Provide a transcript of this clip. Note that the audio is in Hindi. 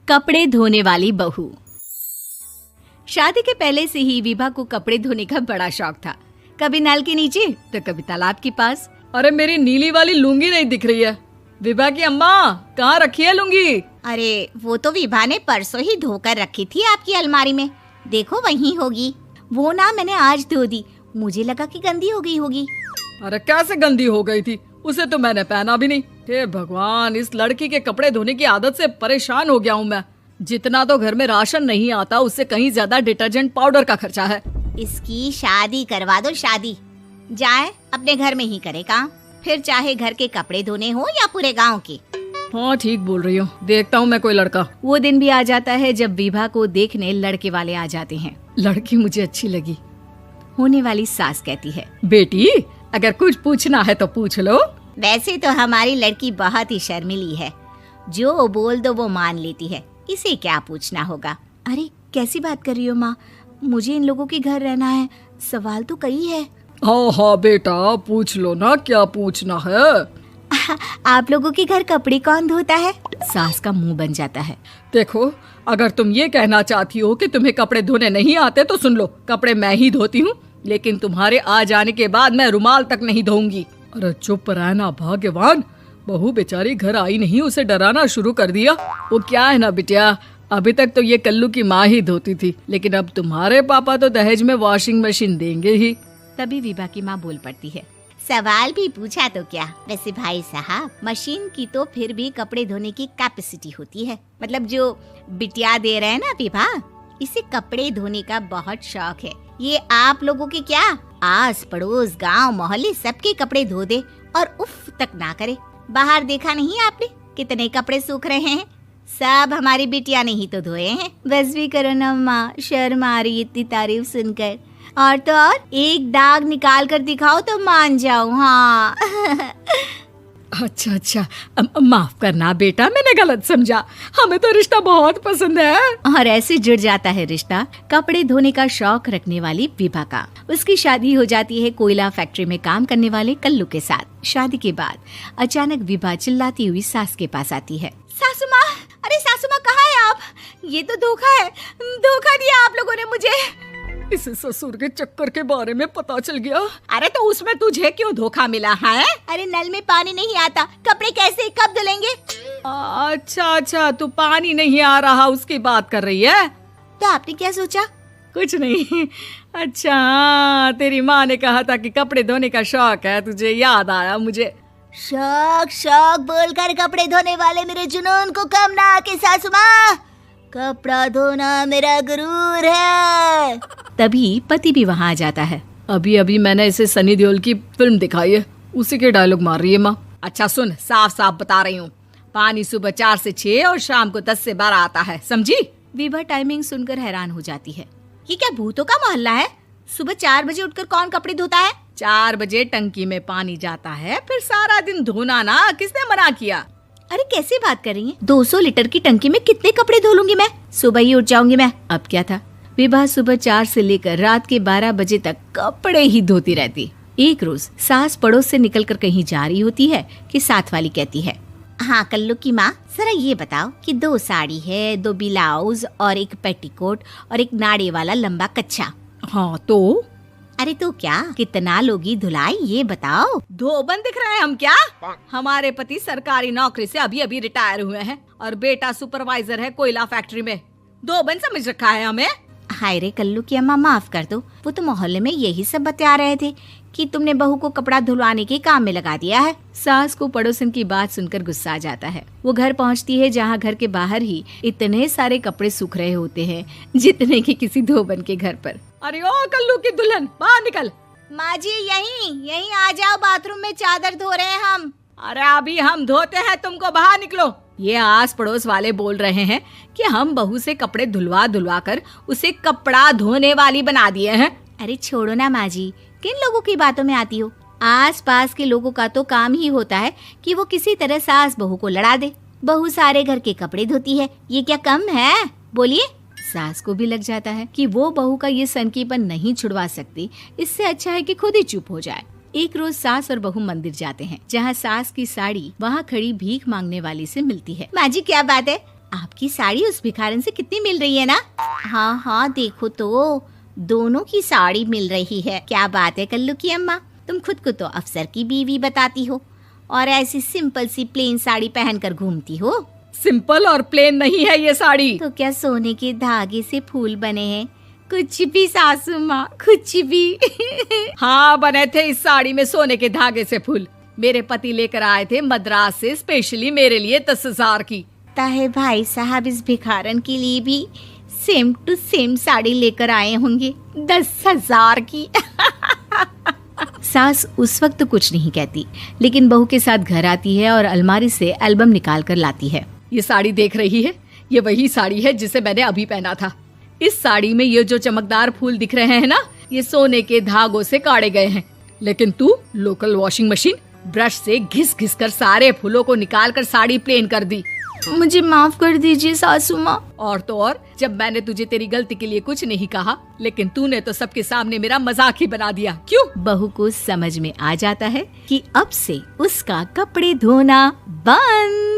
कपड़े धोने वाली बहू। शादी के पहले से ही विभा को कपड़े धोने का बड़ा शौक था। कभी नल के नीचे तो कभी तालाब के पास। अरे मेरी नीली वाली लुंगी नहीं दिख रही है। विभा की अम्मा, कहाँ रखी है लुंगी? अरे वो तो विभा ने परसों ही धोकर रखी थी आपकी अलमारी में, देखो वहीं होगी। वो ना मैंने आज धो दी, मुझे लगा कि गंदी हो गई होगी। अरे कैसे गंदी हो गई थी? उसे तो मैंने पहना भी नहीं। हे भगवान, इस लड़की के कपड़े धोने की आदत से परेशान हो गया हूँ मैं। जितना तो घर में राशन नहीं आता, उससे कहीं ज्यादा डिटर्जेंट पाउडर का खर्चा है। इसकी शादी करवा दो, शादी जाए अपने घर में ही करे काम, फिर चाहे घर के कपड़े धोने हो या पूरे गांव के। हाँ ठीक बोल रही हूँ, देखता हूँ मैं कोई लड़का। वो दिन भी आ जाता है जब विभा को देखने लड़के वाले आ जाते हैं। लड़की मुझे अच्छी लगी। होने वाली सास कहती है, बेटी अगर कुछ पूछना है तो पूछ लो। वैसे तो हमारी लड़की बहुत ही शर्मीली है, जो बोल दो वो मान लेती है, इसे क्या पूछना होगा। अरे कैसी बात कर रही हो माँ, मुझे इन लोगों के घर रहना है, सवाल तो कई है। हाँ हाँ बेटा, पूछ लो ना, क्या पूछना है। आप लोगों के घर कपड़े कौन धोता है? सास का मुंह बन जाता है। देखो, अगर तुम ये कहना चाहती हो कि तुम्हें कपड़े धोने नहीं आते तो सुन लो, कपड़े मैं ही धोती हूँ, लेकिन तुम्हारे आ जाने के बाद मैं रुमाल तक नहीं धोऊंगी। अरे चुप रहना भाग्यवान, बहू बेचारी घर आई नहीं, उसे डराना शुरू कर दिया। वो क्या है ना बिटिया, अभी तक तो ये कल्लू की माँ ही धोती थी, लेकिन अब तुम्हारे पापा तो दहेज में वॉशिंग मशीन देंगे ही। तभी विभा की माँ बोल पड़ती है, सवाल भी पूछा तो क्या। वैसे भाई साहब, मशीन की तो फिर भी कपड़े धोने की कैपेसिटी होती है। मतलब जो बिटिया दे रहे हैं ना विभा, इसे कपड़े धोने का बहुत शौक है। ये आप लोगों के क्या, आस पड़ोस गांव मोहल्ले सबके कपड़े धो दे और उफ तक ना करे। बाहर देखा नहीं आपने कितने कपड़े सूख रहे हैं? सब हमारी बिटिया ने ही तो धोए हैं। बस भी करो ना माँ, शर्म आ रही इतनी तारीफ सुनकर। और तो और एक दाग निकाल कर दिखाओ तो मान जाऊं। हाँ अच्छा, माफ करना बेटा, मैंने गलत समझा। हमें तो रिश्ता बहुत पसंद है। और ऐसे जुड़ जाता है रिश्ता कपड़े धोने का शौक रखने वाली विभा का। उसकी शादी हो जाती है कोयला फैक्ट्री में काम करने वाले कल्लू के साथ। शादी के बाद अचानक विभा चिल्लाती हुई सास के पास आती है। सासू माँ, अरे सासू माँ कहाँ है आप? ये तो धोखा है, धोखा दिया आप लोगों ने मुझे। इसे ससुर के चक्कर के बारे में पता चल गया। अरे तो उसमें तुझे क्यों धोखा मिला है? अरे नल में पानी नहीं आता, कपड़े कैसे कब धुलेंगे? अच्छा, तू पानी नहीं आ रहा उसकी बात कर रही है। तो आपने क्या सोचा? कुछ नहीं। अच्छा, तेरी माँ ने कहा था कि कपड़े धोने का शौक है तुझे, याद आया मुझे। शौक बोलकर कपड़े धोने वाले मेरे जुनून को कम ना आके सासू माँ, कपड़ा धोना मेरा गुरूर है। तभी पति भी वहाँ आ जाता है। अभी मैंने इसे सनी देओल की फिल्म दिखाई है, उसी के डायलॉग मार रही है माँ। अच्छा सुन, साफ साफ बता रही हूँ, पानी सुबह 4 से 6 और शाम को 10 से 12 आता है, समझी? विभा टाइमिंग सुनकर हैरान हो जाती है। ये क्या भूतों का मोहल्ला है? सुबह 4 बजे उठकर कौन कपड़े धोता है? 4 बजे टंकी में पानी जाता है, फिर सारा दिन धोना ना, किसने मना किया? अरे कैसी बात कर रही हैं? 200 लीटर की टंकी में कितने कपड़े धो लूंगी मैं? सुबह ही उठ जाऊंगी मैं। अब क्या था, विभा सुबह 4 से लेकर रात के 12 बजे तक कपड़े ही धोती रहती। एक रोज सास पड़ोस से निकलकर कहीं जा रही होती है कि साथ वाली कहती है, हाँ कल्लू की माँ, जरा ये बताओ कि 2 साड़ी है, 2 ब्लाउज और एक पेटीकोट और एक नाड़े वाला लंबा कच्छा। हाँ तो? अरे तो क्या, कितना लोगी धुलाई ये बताओ। धोबन दिख रहे हैं हम क्या? हमारे पति सरकारी नौकरी से अभी रिटायर हुए हैं और बेटा सुपरवाइजर है कोयला फैक्ट्री में। धोबन समझ रखा है हमें? हाय रे कल्लू की अम्मा, माफ कर दो, वो तो मोहल्ले में यही सब बता रहे थे कि तुमने बहू को कपड़ा धुलवाने के काम में लगा दिया है। सास को पड़ोसन की बात सुनकर गुस्सा आ जाता है। वो घर पहुंचती है जहां घर के बाहर ही इतने सारे कपड़े सूख रहे होते हैं जितने कि किसी धोबन के घर पर। अरे ओ कल्लू की दुल्हन, बाहर निकल। माँ जी यहीं आ जाओ, बाथरूम में चादर धो रहे हैं हम। अरे अभी हम धोते हैं, तुमको बाहर निकलो। ये आस पड़ोस वाले बोल रहे हैं कि हम बहू से कपड़े धुलवा कर उसे कपड़ा धोने वाली बना दिए हैं। अरे छोड़ो ना माँ जी, किन लोगों की बातों में आती हो? आस पास के लोगों का तो काम ही होता है कि वो किसी तरह सास बहू को लड़ा दे। बहू सारे घर के कपड़े धोती है, ये क्या कम है? बोलिए। सास को भी लग जाता है कि वो बहू का ये सनकीपन नहीं छुड़वा सकती, इससे अच्छा है कि खुद ही चुप हो जाए। एक रोज सास और बहू मंदिर जाते हैं, जहाँ सास की साड़ी वहाँ खड़ी भीख मांगने वाली से मिलती है। माँ जी क्या बात है, आपकी साड़ी उस भिखारन से कितनी मिल रही है ना? हाँ हाँ, देखो तो दोनों की साड़ी मिल रही है। क्या बात है कल्लू की अम्मा, तुम खुद को तो अफसर की बीवी बताती हो और ऐसी सिंपल सी प्लेन साड़ी पहनकर घूमती हो। सिंपल और प्लेन नहीं है ये साड़ी। तो क्या सोने के धागे से फूल बने हैं? कुछ भी सासू माँ, कुछ भी। हाँ, बने थे इस साड़ी में सोने के धागे से फूल। मेरे पति लेकर आए थे मद्रास से स्पेशली मेरे लिए 10,000 की। ताहे भाई साहब इस भिखारन के लिए भी सेम टू सेम साड़ी लेकर आए होंगे 10,000 की। सास उस वक्त कुछ नहीं कहती, लेकिन बहू के साथ घर आती है और अलमारी से एल्बम निकाल कर लाती है। ये साड़ी देख रही है, ये वही साड़ी है जिसे मैंने अभी पहना था। इस साड़ी में ये जो चमकदार फूल दिख रहे हैं ना, ये सोने के धागों से काढ़े गए हैं। लेकिन तू लोकल वॉशिंग मशीन ब्रश से घिस घिस कर सारे फूलों को निकाल कर साड़ी प्लेन कर दी। मुझे माफ कर दीजिए सासू माँ। और तो और, जब मैंने तुझे तेरी गलती के लिए कुछ नहीं कहा, लेकिन तूने तो सबके सामने मेरा मजाक ही बना दिया। क्यों? बहू को समझ में आ जाता है कि अब से उसका कपड़े धोना बंद।